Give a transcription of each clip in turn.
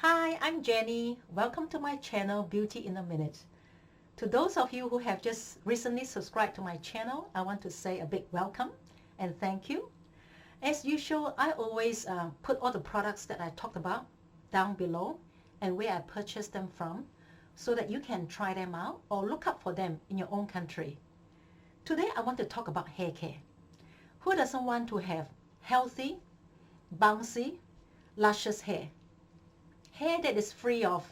Hi, I'm Jenny. Welcome to my channel, Beauty in a Minute. To those of you who have just recently subscribed to my channel, I want to say a big welcome and thank you. As usual, I always put all the products that I talked about down below and where I purchased them from so that you can try them out or look up for them in your own country. Today, I want to talk about hair care. Who doesn't want to have healthy, bouncy, luscious hair? Hair that is free of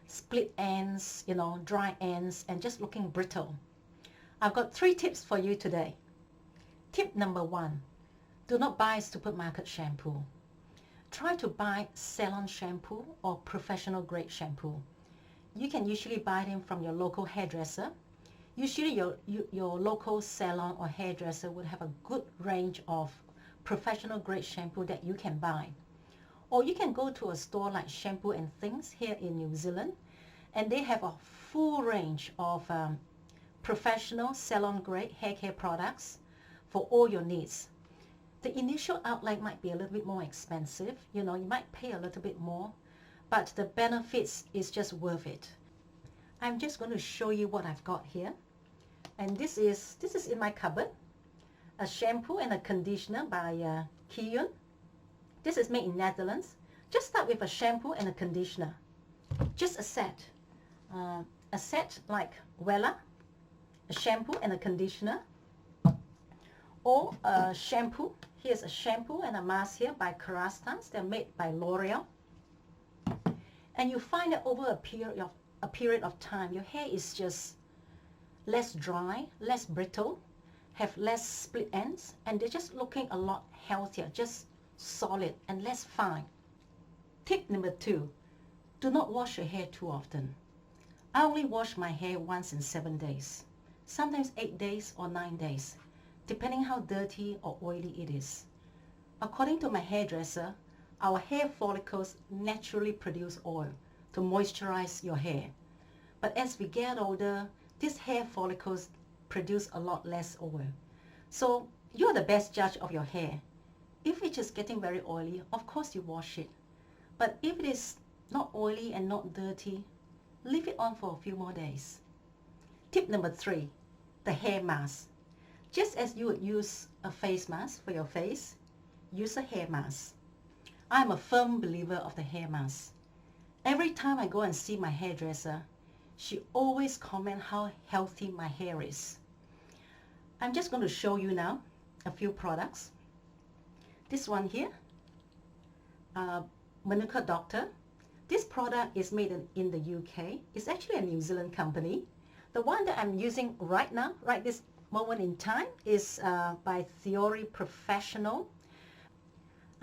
split ends, dry ends, and just looking brittle. I've got 3 tips for you today. Tip number 1, do not buy supermarket shampoo. Try to buy salon shampoo or professional grade shampoo. You can usually buy them from your local hairdresser. Usually your local salon or hairdresser would have a good range of professional grade shampoo that you can buy. Or you can go to a store like Shampoo and Things here in New Zealand, and they have a full range of professional salon grade hair care products for all your needs. The initial outlay might be a little bit more expensive, you might pay a little bit more, but the benefits is just worth it. I'm just going to show you what I've got here, and this is in my cupboard, a shampoo and a conditioner by Keune. This is made in Netherlands. Just start with a shampoo and a conditioner. Just a set. A set like Wella, a shampoo and a conditioner. Or a shampoo. Here's a shampoo and a mask here by Kerastase. They're made by L'Oreal. And you find that over a period of time, your hair is just less dry, less brittle, have less split ends, and they're just looking a lot healthier, just solid and less fine. Tip number 2, do not wash your hair too often. I only wash my hair once in 7 days, sometimes 8 days or 9 days, depending how dirty or oily it is. According to my hairdresser, our hair follicles naturally produce oil to moisturize your hair. But as we get older, these hair follicles produce a lot less oil. So you're the best judge of your hair. If it's just getting very oily, of course you wash it. But if it is not oily and not dirty, leave it on for a few more days. Tip number 3, the hair mask. Just as you would use a face mask for your face, use a hair mask. I'm a firm believer of the hair mask. Every time I go and see my hairdresser, she always comments how healthy my hair is. I'm just going to show you now a few products. This one here, Manuka Doctor. This product is made in the UK. It's actually a New Zealand company. The one that I'm using right now, right this moment in time, is by Theory Professional.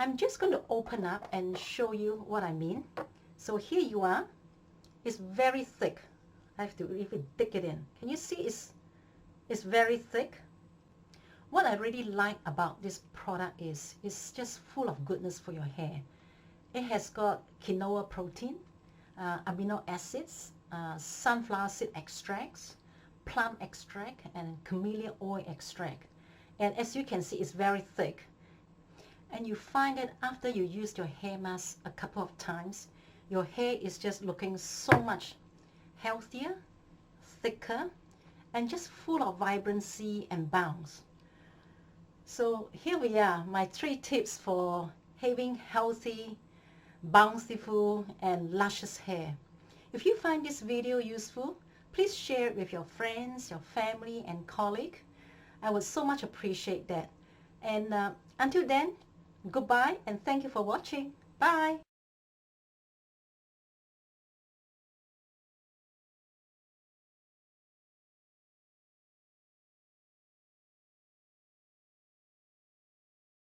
I'm just going to open up and show you what I mean. So here you are. It's very thick. I have to even dig it in. Can you see it's very thick? What I really like about this product is it's just full of goodness for your hair. It has got quinoa protein, amino acids, sunflower seed extracts, plum extract, and camellia oil extract. And as you can see, it's very thick. And you find that after you use your hair mask a couple of times, your hair is just looking so much healthier, thicker, and just full of vibrancy and bounce. So here we are, my 3 tips for having healthy, bountiful, and luscious hair. If you find this video useful, please share it with your friends, your family, and colleagues. I would so much appreciate that. And until then, goodbye and thank you for watching. Bye!